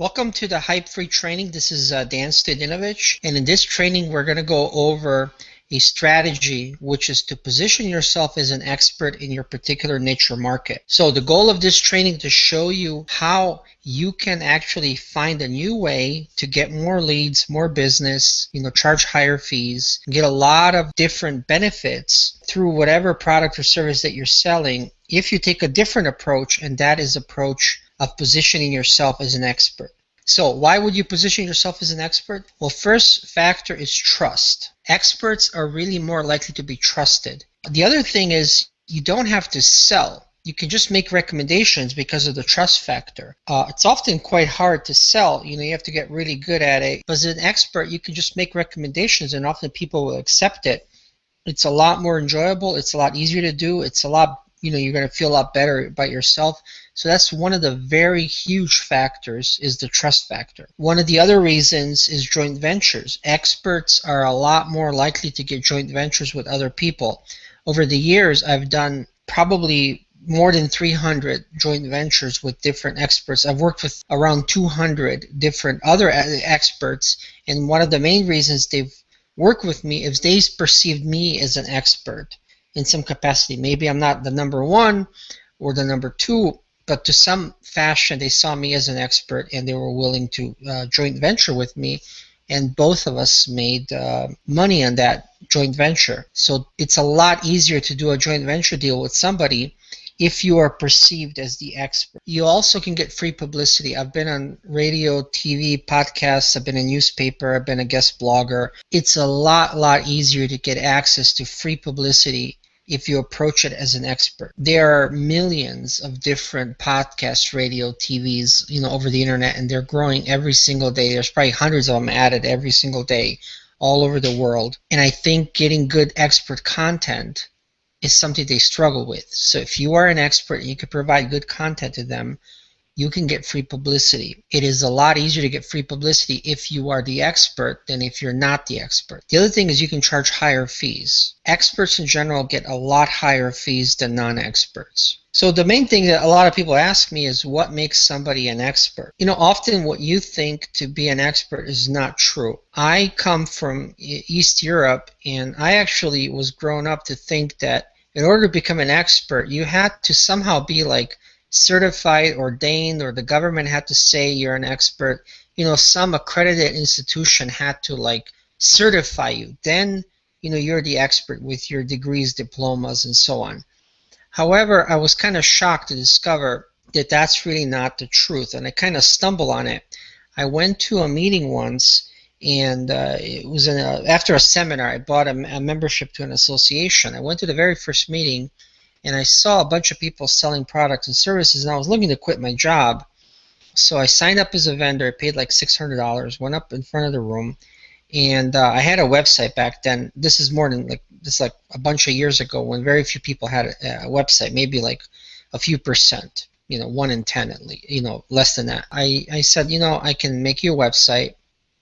Welcome to the Hype Free Training. This is Dan Stadinovich, and in this training we're going to go over a strategy which is to position yourself as an expert in your particular niche or market. So the goal of this training is to show you how you can actually find a new way to get more leads, more business, charge higher fees, get a lot of different benefits through whatever product or service that you're selling if you take a different approach, and that is approach of positioning yourself as an expert. So why would you position yourself as an expert? Well, first factor is trust. Experts are really more likely to be trusted. The other thing is you don't have to sell. You can just make recommendations because of the trust factor. It's often quite hard to sell. You have to get really good at it. But as an expert, you can just make recommendations and often people will accept it. It's a lot more enjoyable. It's a lot easier to do. It's a lot, you're going to feel a lot better about yourself. So that's one of the very huge factors, is the trust factor. One of the other reasons is joint ventures. Experts are a lot more likely to get joint ventures with other people. Over the years, I've done probably more than 300 joint ventures with different experts. I've worked with around 200 different other experts, and one of the main reasons they've worked with me is they perceived me as an expert in some capacity. Maybe I'm not the number one or the number two, but to some fashion they saw me as an expert and they were willing to joint venture with me, and both of us made money on that joint venture. So it's a lot easier to do a joint venture deal with somebody if you are perceived as the expert. You also can get free publicity. I've been on radio, TV, podcasts, I've been in newspaper, I've been a guest blogger. It's a lot easier to get access to free publicity if you approach it as an expert. There are millions of different podcasts, radio, TVs, over the internet, and they're growing every single day. There's probably hundreds of them added every single day all over the world. And I think getting good expert content is something they struggle with. So if you are an expert and you can provide good content to them, you can get free publicity. It is a lot easier to get free publicity if you are the expert than if you're not the expert. The other thing is you can charge higher fees. Experts in general get a lot higher fees than non-experts. So the main thing that a lot of people ask me is what makes somebody an expert? Often what you think to be an expert is not true. I come from East Europe, and I actually was grown up to think that in order to become an expert, you had to somehow be like certified, ordained, or the government had to say you're an expert. Some accredited institution had to certify you. Then you're the expert with your degrees, diplomas, and so on. However, I was kind of shocked to discover that that's really not the truth, and I kind of stumbled on it. I went to a meeting once, and it was after a seminar. I bought a membership to an association. I went to the very first meeting, and I saw a bunch of people selling products and services, and I was looking to quit my job. So I signed up as a vendor. I paid like $600, went up in front of the room, and I had a website back then. This is more than like a bunch of years ago when very few people had a website, maybe like a few percent, 1 in 10 at least, less than that. I said, I can make you a website,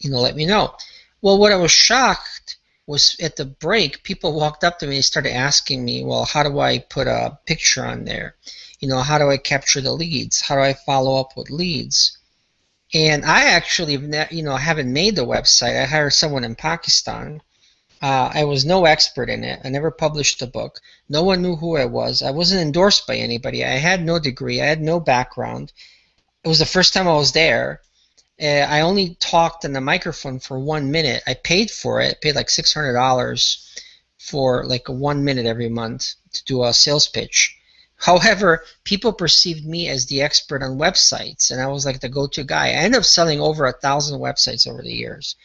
let me know. Well, what I was shocked was at the break, people walked up to me and started asking me, well, how do I put a picture on there? How do I capture the leads? How do I follow up with leads? And I actually, haven't made the website. I hired someone in Pakistan. I was no expert in it. I never published a book. No one knew who I was. I wasn't endorsed by anybody. I had no degree. I had no background. It was the first time I was there. I only talked on the microphone for 1 minute. I paid for it. I paid like $600 for like 1 minute every month to do a sales pitch. However, people perceived me as the expert on websites, and I was like the go-to guy. I ended up selling over 1,000 websites over the years.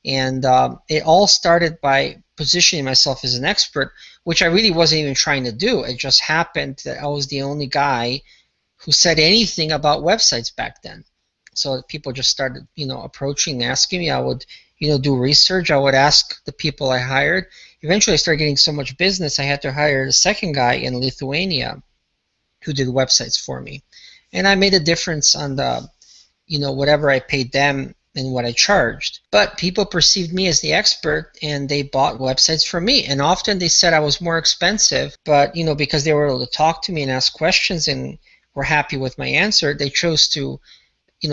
And it all started by positioning myself as an expert, which I really wasn't even trying to do. It just happened that I was the only guy who said anything about websites back then. So people just started, approaching, asking me. I would, do research. I would ask the people I hired. Eventually, I started getting so much business, I had to hire a second guy in Lithuania who did websites for me. And I made a difference on the, whatever I paid them and what I charged. But people perceived me as the expert, and they bought websites from me. And often they said I was more expensive, but because they were able to talk to me and ask questions and were happy with my answer, they chose to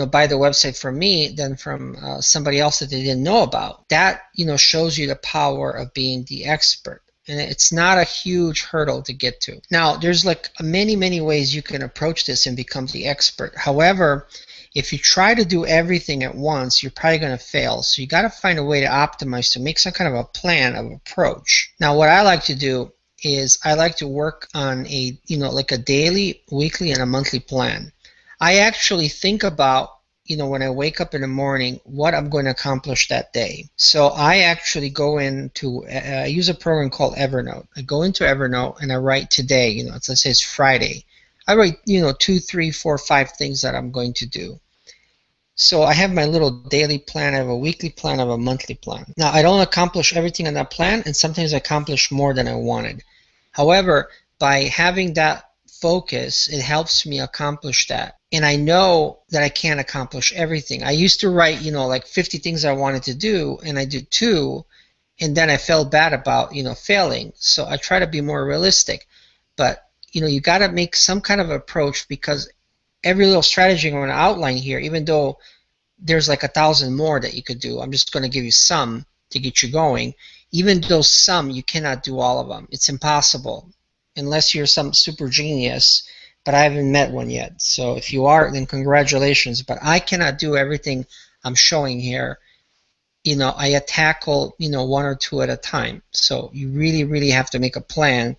buy the website from me than from somebody else that they didn't know about. That, shows you the power of being the expert. And it's not a huge hurdle to get to. Now, there's like many, many ways you can approach this and become the expert. However, if you try to do everything at once, you're probably going to fail. So you got to find a way to optimize, to make some kind of a plan of approach. Now, what I like to do is I like to work on a, like a daily, weekly, and a monthly plan. I actually think about, when I wake up in the morning, what I'm going to accomplish that day. So I actually go into, I use a program called Evernote. I go into Evernote and I write today, let's say it's Friday. I write, 2, 3, 4, 5 things that I'm going to do. So I have my little daily plan, I have a weekly plan, I have a monthly plan. Now, I don't accomplish everything in that plan, and sometimes I accomplish more than I wanted. However, by having that focus, it helps me accomplish that. And I know that I can't accomplish everything. I used to write, like 50 things I wanted to do, and I did 2, and then I felt bad about, failing. So I try to be more realistic. But, you got to make some kind of approach, because every little strategy I'm going to outline here, even though there's like 1,000 more that you could do, I'm just going to give you some to get you going. Even those some, you cannot do all of them. It's impossible unless you're some super genius, but I haven't met one yet. So if you are, then congratulations. But I cannot do everything I'm showing here. I tackle, 1 or 2 at a time. So you really, really have to make a plan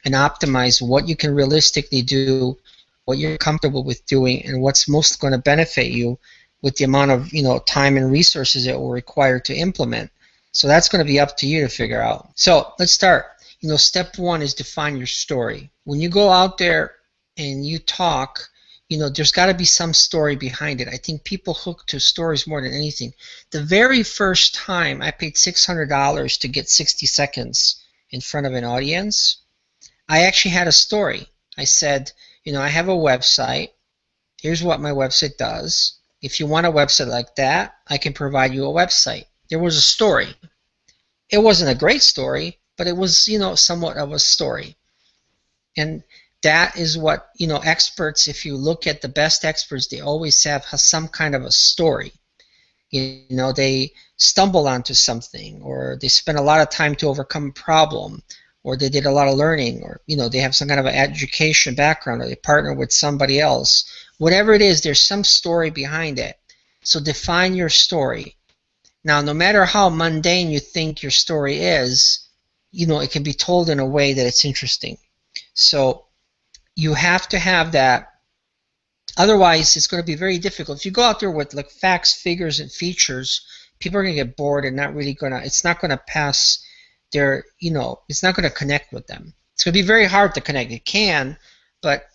and optimize what you can realistically do, what you're comfortable with doing, and what's most going to benefit you with the amount of time and resources it will require to implement. So that's going to be up to you to figure out. So let's start. Step 1 is define your story. When you go out there and you talk, there's got to be some story behind it. I think people hook to stories more than anything. The very first time I paid $600 to get 60 seconds in front of an audience, I actually had a story. I said, I have a website. Here's what my website does. If you want a website like that, I can provide you a website. There was a story. It wasn't a great story, but it was, somewhat of a story. And that is what, experts, if you look at the best experts, they always have some kind of a story. They stumble onto something, or they spend a lot of time to overcome a problem, or they did a lot of learning, or they have some kind of an education background, or they partner with somebody else. Whatever it is, there's some story behind it. So define your story. Now, no matter how mundane you think your story is, it can be told in a way that it's interesting. So you have to have that. Otherwise, it's going to be very difficult. If you go out there with like facts, figures, and features, people are going to get bored and it's not going to pass their, it's not going to connect with them. It's going to be very hard to connect. It can, but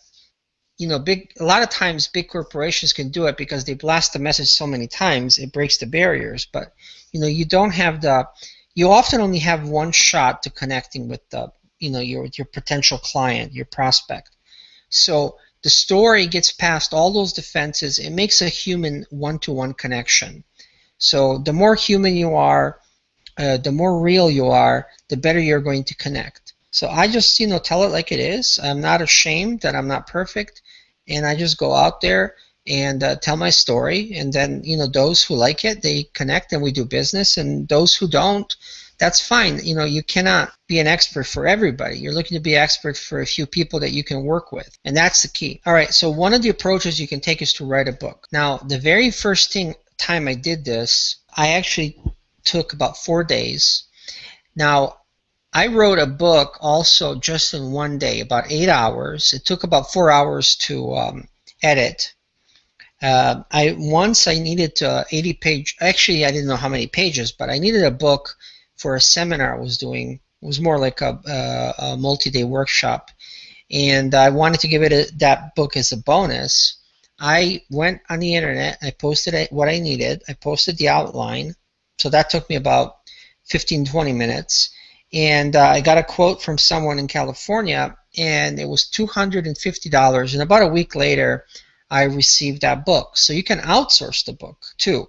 a lot of times big corporations can do it because they blast the message so many times it breaks the barriers. But you don't have you often only have one shot to connecting with the your potential client, your prospect. So the story gets past all those defenses. It makes a human one-to-one connection. So the more human you are, the more real you are, the better you're going to connect. So I just tell it like it is. I'm not ashamed that I'm not perfect, and I just go out there and tell my story, and then those who like it, they connect and we do business, and those who don't, that's fine. You cannot be an expert for everybody. You're looking to be an expert for a few people that you can work with, and that's the key. All right, so one of the approaches you can take is to write a book. Now, the very first time I did this, I actually took about 4 days. Now, I wrote a book also just in one day, about 8 hours. It took about 4 hours to edit. Once I needed 80 page. Actually, I didn't know how many pages, but I needed a book for a seminar I was doing. It was more like a multi-day workshop, and I wanted to give it that book as a bonus. I went on the internet. I posted what I needed. I posted the outline, so that took me about 15-20 minutes. And I got a quote from someone in California, and it was $250. And about a week later, I received that book. So you can outsource the book too,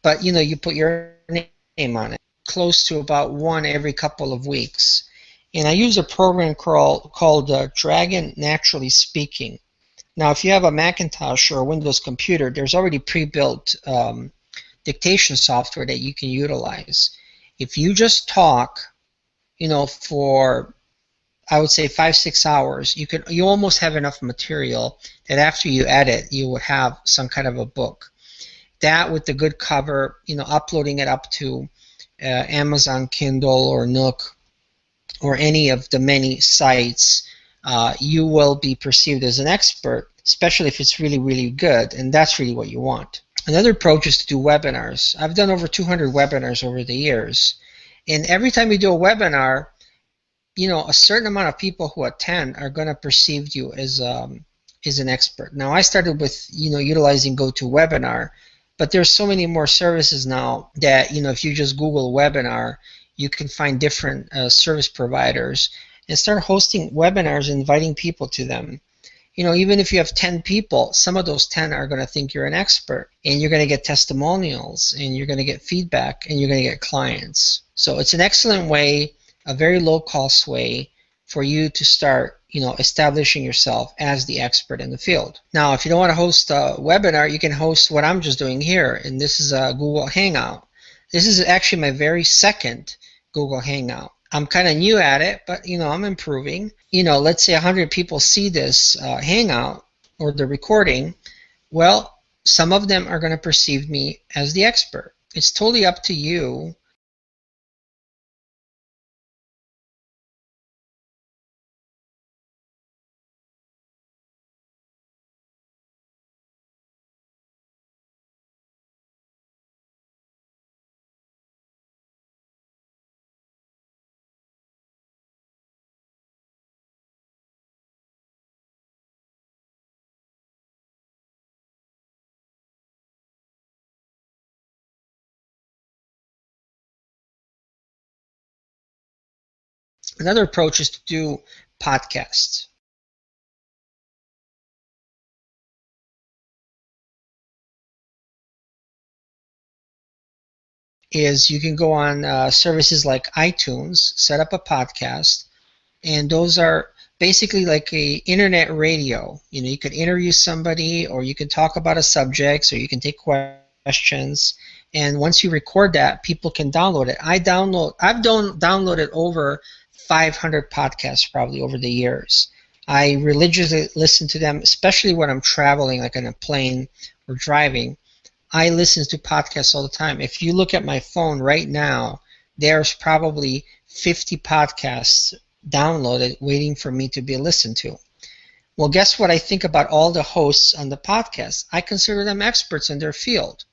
but you put your name on it. Close to about one every couple of weeks. And I use a program called Dragon Naturally Speaking. Now, if you have a Macintosh or a Windows computer, there's already pre-built dictation software that you can utilize. If you just talk, for I would say 5-6 hours, you almost have enough material that after you edit, you would have some kind of a book. That with the good cover, uploading it up to Amazon Kindle or Nook or any of the many sites, you will be perceived as an expert, especially if it's really, really good, and that's really what you want. Another approach is to do webinars. I've done over 200 webinars over the years, and every time you do a webinar, a certain amount of people who attend are going to perceive you as an expert. Now, I started with utilizing GoToWebinar, but there's so many more services now that if you just Google webinar, you can find different service providers and start hosting webinars, inviting people to them. Even if you have 10 people, some of those 10 are going to think you're an expert, and you're going to get testimonials, and you're going to get feedback, and you're going to get clients. So it's an excellent way, a very low-cost way for you to start, establishing yourself as the expert in the field. Now, if you don't want to host a webinar, you can host what I'm just doing here, and this is a Google Hangout. This is actually my very second Google Hangout. I'm kind of new at it, but I'm improving. Let's say 100 people see this Hangout or the recording. Well, some of them are going to perceive me as the expert. It's totally up to you. Another approach is to do podcasts. Is you can go on services like iTunes, set up a podcast, and those are basically like a internet radio. You could interview somebody, or you can talk about a subject, or you can take questions. And once you record that, people can download it. I've downloaded over 500 podcasts probably over the years. I religiously listen to them, especially when I'm traveling, like on a plane or driving. I listen to podcasts all the time. If you look at my phone right now, there's probably 50 podcasts downloaded waiting for me to be listened to. Well, guess what I think about all the hosts on the podcast? I consider them experts in their field,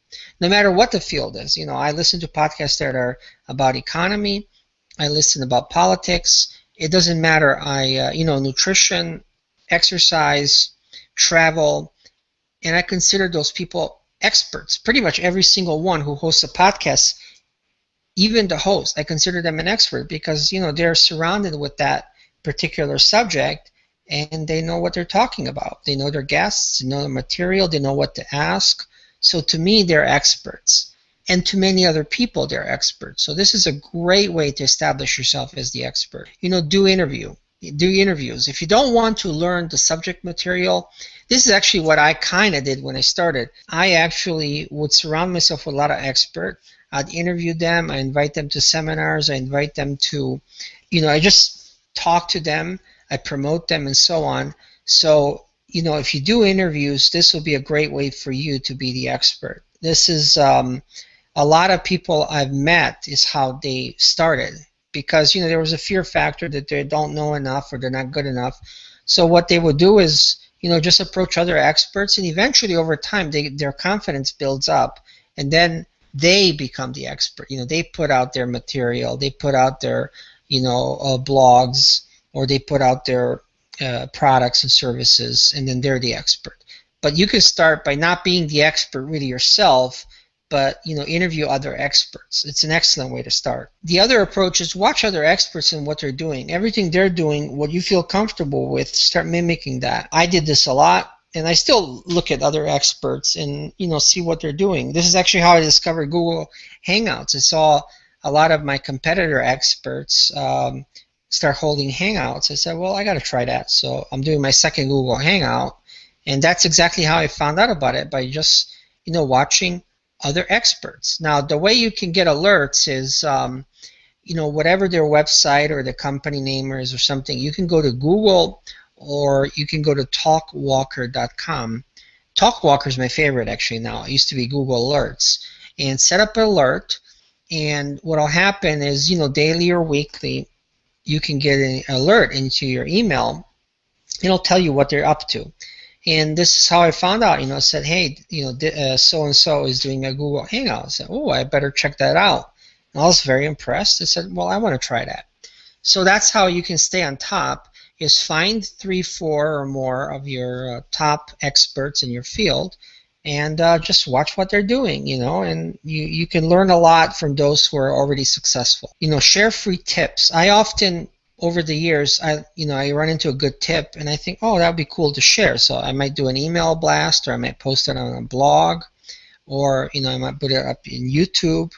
no matter what the field is. I listen to podcasts that are about economy. I listen about politics. It doesn't matter. Nutrition, exercise, travel, and I consider those people experts. Pretty much every single one who hosts a podcast, even the host, I consider them an expert because they're surrounded with that particular subject and they know what they're talking about. They know their guests, they know the material, they know what to ask. So to me, they're experts. And to many other people, they're experts. So this is a great way to establish yourself as the expert. Do interviews. If you don't want to learn the subject material, this is actually what I kind of did when I started. I actually would surround myself with a lot of experts. I'd interview them. I invite them to seminars. I invite them to, I just talk to them. I promote them and so on. So, if you do interviews, this will be a great way for you to be the expert. This is a lot of people I've met is how they started. Because there was a fear factor that they don't know enough or they're not good enough. So what they would do is just approach other experts, and eventually over time their confidence builds up, and then they become the expert. They put out their material, they put out their blogs, or they put out their products and services, and then they're the expert. But you can start by not being the expert really yourself, but interview other experts. It's an excellent way to start. The other approach is watch other experts and what they're doing. Everything they're doing, what you feel comfortable with, start mimicking that. I did this a lot, and I still look at other experts and see what they're doing. This is actually how I discovered Google Hangouts. I saw a lot of my competitor experts start holding Hangouts. I said, well, I got to try that. So I'm doing my second Google Hangout, And that's exactly how I found out about it, by just, watching other experts. Now, the way you can get alerts is, whatever their website or the company name is or something, you can go to Google or you can go to talkwalker.com. Talkwalker is my favorite actually now. It used to be Google Alerts. And set up an alert, and what will happen is, daily or weekly, you can get an alert into your email. It'll tell you what they're up to. And this is how I found out. It said, hey, so-and-so is doing a Google Hangout. I said, oh, I better check that out. And I was very impressed. I said, well, I want to try that. So that's how you can stay on top, is find 3, 4 or more of your top experts in your field, and just watch what they're doing, and you can learn a lot from those who are already successful. Share free tips. I often, over the years, I run into a good tip, and I think, oh, that would be cool to share. So I might do an email blast, or I might post it on a blog, or I might put it up in YouTube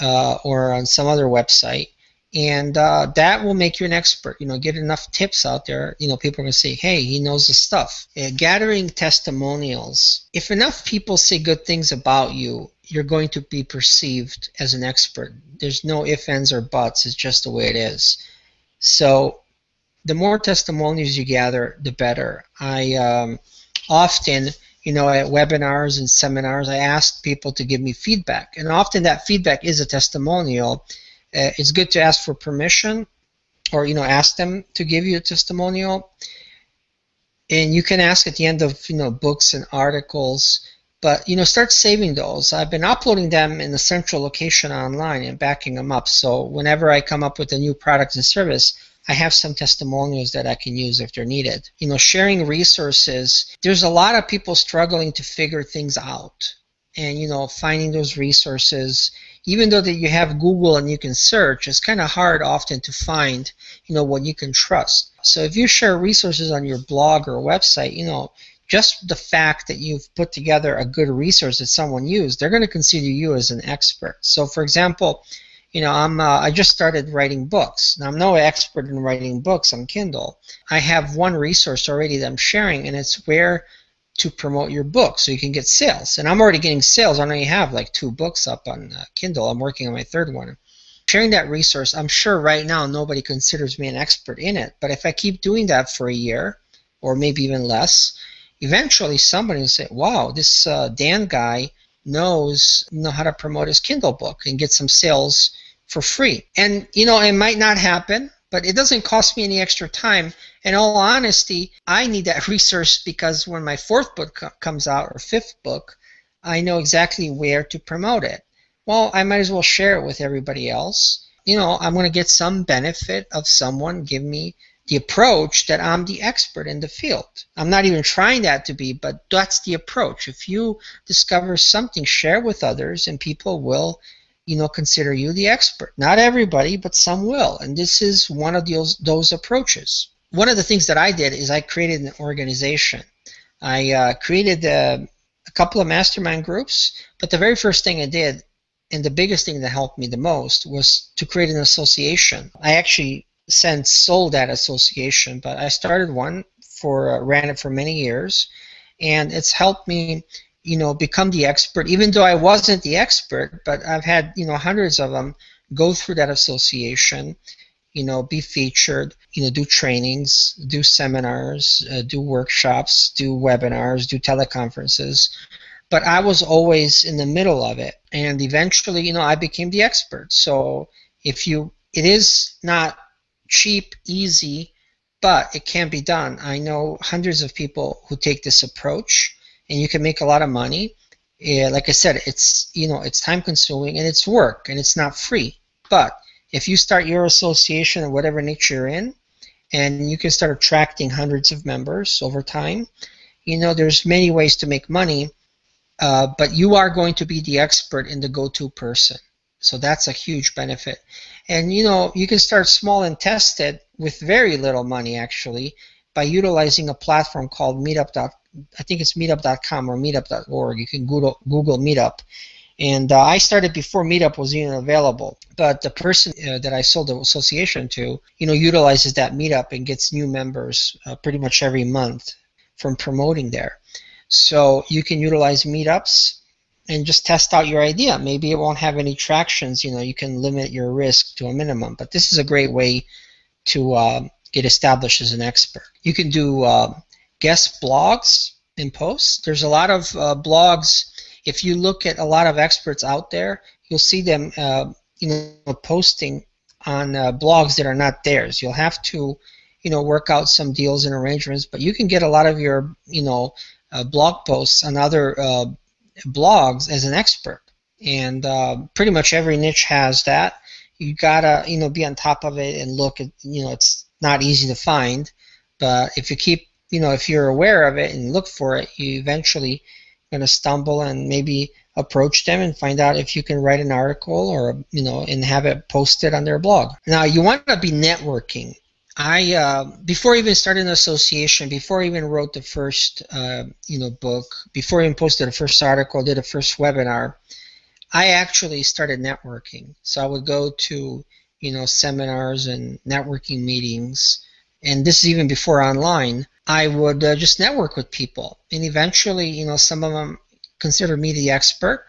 or on some other website. And that will make you an expert. Get enough tips out there. People are going to say, hey, he knows the stuff. Gathering testimonials. If enough people say good things about you, you're going to be perceived as an expert. There's no ifs, ands, or buts. It's just the way it is. So the more testimonials you gather, the better. I often, at webinars and seminars, I ask people to give me feedback. And often that feedback is a testimonial. It's good to ask for permission, or ask them to give you a testimonial. And you can ask at the end of books and articles, but start saving those. I've been uploading them in a central location online and backing them up. So whenever I come up with a new product and service, I have some testimonials that I can use if they're needed. Sharing resources. There's a lot of people struggling to figure things out, and finding those resources. Even though that you have Google and you can search, it's kind of hard often to find, what you can trust. So if you share resources on your blog or website, just the fact that you've put together a good resource that someone used, they're going to consider you as an expert. So for example, I just started writing books. Now, I'm no expert in writing books on Kindle. I have one resource already that I'm sharing, and it's where to promote your book so you can get sales. And I'm already getting sales. I only have like 2 books up on Kindle. I'm working on my 3rd one. Sharing that resource, I'm sure right now nobody considers me an expert in it, but if I keep doing that for a year, or maybe even less, eventually somebody will say, wow, this Dan guy knows how to promote his Kindle book and get some sales for free. And it might not happen, but it doesn't cost me any extra time. In all honesty, I need that resource because when my 4th book comes out, or 5th book, I know exactly where to promote it. Well, I might as well share it with everybody else. I'm going to get some benefit of someone giving me the approach that I'm the expert in the field. I'm not even trying that to be, but that's the approach. If you discover something, share with others, and people will consider you the expert. Not everybody, but some will. And this is one of those approaches. One of the things that I did is I created an organization. I created a couple of mastermind groups, but the very first thing I did, and the biggest thing that helped me the most, was to create an association. I actually since sold that association, but I started one ran it for many years, and it's helped me become the expert, even though I wasn't the expert, but I've had, hundreds of them go through that association, be featured, do trainings, do seminars, do workshops, do webinars, do teleconferences. But I was always in the middle of it, and eventually, I became the expert. So it is not cheap, easy, but it can be done. I know hundreds of people who take this approach, and you can make a lot of money. Like I said, it's time consuming and it's work and it's not free. But if you start your association of whatever niche you're in, and you can start attracting hundreds of members over time, there's many ways to make money, but you are going to be the expert and the go-to person. So that's a huge benefit. And you can start small and test it with very little money actually by utilizing a platform called Meetup. I think it's meetup.com or meetup.org. You can Google Meetup. And I started before Meetup was even available. But the person that I sold the association to, utilizes that Meetup and gets new members pretty much every month from promoting there. So you can utilize meetups and just test out your idea. Maybe it won't have any tractions. You can limit your risk to a minimum. But this is a great way to get established as an expert. You can do guest blogs and posts. There's a lot of blogs. If you look at a lot of experts out there, you'll see them posting on blogs that are not theirs. You'll have to work out some deals and arrangements, but you can get a lot of your blog posts on other blogs as an expert, and pretty much every niche has that. You gotta be on top of it and look at it's not easy to find, but if you keep if you're aware of it and look for it, you eventually going to stumble and maybe approach them and find out if you can write an article or and have it posted on their blog. Now you want to be networking. I before I even started an association, before I even wrote the first book, before I even posted the first article, did a first webinar, I actually started networking. So I would go to seminars and networking meetings, and this is even before online. I would just network with people, and eventually some of them considered me the expert,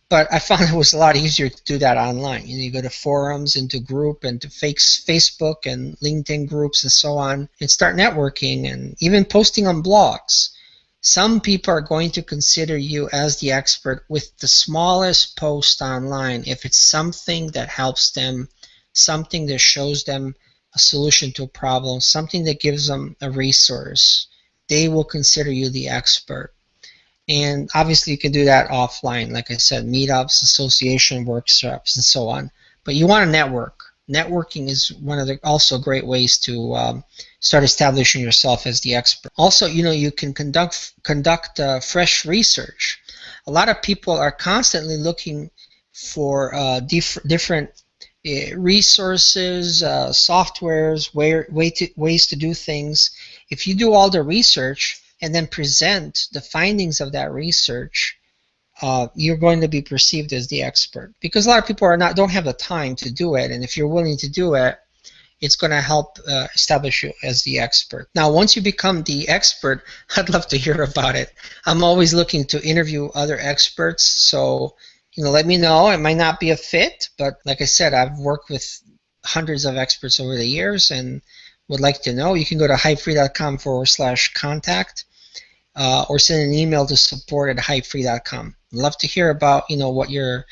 but I found it was a lot easier to do that online. You go to forums, into group, and to Facebook and LinkedIn groups and so on, and start networking and even posting on blogs. Some people are going to consider you as the expert with the smallest post online. If it's something that helps them, something that shows them a solution to a problem, something that gives them a resource, they will consider you the expert. And obviously you can do that offline, like I said, meetups, association workshops, and so on. But you want to network. Networking is one of the also great ways to start establishing yourself as the expert. Also, you can conduct fresh research. A lot of people are constantly looking for different resources, softwares, ways to do things. If you do all the research and then present the findings of that research, you're going to be perceived as the expert, because a lot of people don't have the time to do it, and if you're willing to do it, it's going to help establish you as the expert. Now, once you become the expert, I'd love to hear about it. I'm always looking to interview other experts, so let me know. It might not be a fit, but like I said, I've worked with hundreds of experts over the years and would like to know. You can go to hypefree.com/contact or send an email to support@hypefree.com. I'd love to hear about what you're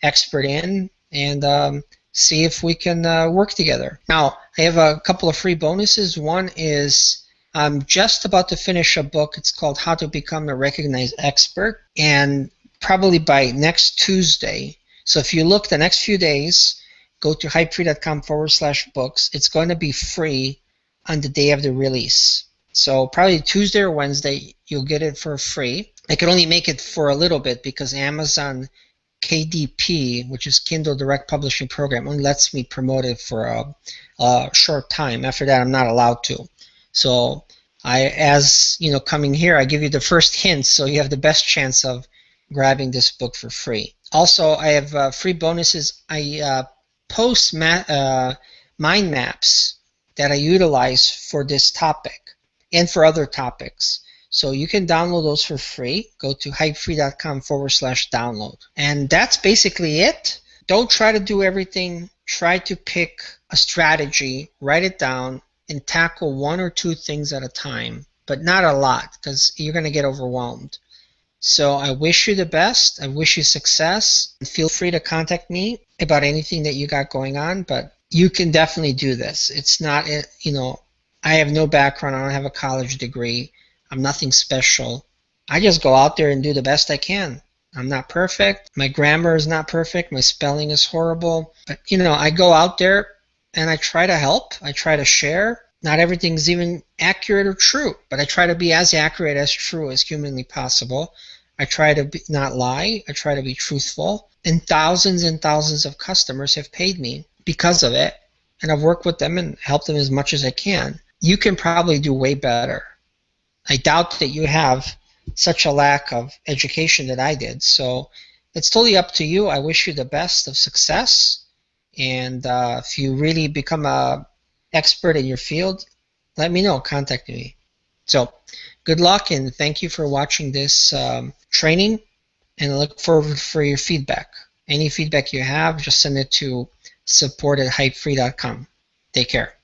expert in, and see if we can work together. Now, I have a couple of free bonuses. One is I'm just about to finish a book. It's called How to Become a Recognized Expert, and probably by next Tuesday. So if you look the next few days, go to hypefree.com/books. It's going to be free on the day of the release. So probably Tuesday or Wednesday, you'll get it for free. I can only make it for a little bit because Amazon KDP, which is Kindle Direct Publishing Program, only lets me promote it for a short time. After that, I'm not allowed to. So coming here, I give you the first hint, so you have the best chance of grabbing this book for free. Also, I have free bonuses. I post mind maps that I utilize for this topic and for other topics. So you can download those for free. Go to hypefree.com/download. And that's basically it. Don't try to do everything. Try to pick a strategy, write it down, and tackle one or two things at a time, but not a lot, because you're going to get overwhelmed. So I wish you the best. I wish you success. Feel free to contact me about anything that you got going on, but you can definitely do this. It's not, I have no background. I don't have a college degree. I'm nothing special. I just go out there and do the best I can. I'm not perfect. My grammar is not perfect. My spelling is horrible. But, I go out there and I try to help. I try to share. Not everything's even accurate or true, but I try to be as accurate as true as humanly possible. I try to not lie. I try to be truthful. And thousands of customers have paid me because of it, and I've worked with them and helped them as much as I can. You can probably do way better. I doubt that you have such a lack of education that I did, so it's totally up to you. I wish you the best of success, and if you really become a expert in your field, let me know. Contact me. So Good luck, and thank you for watching this training, and I look forward for your feedback. Any feedback you have, just send it to support@hypefree.com. Take care.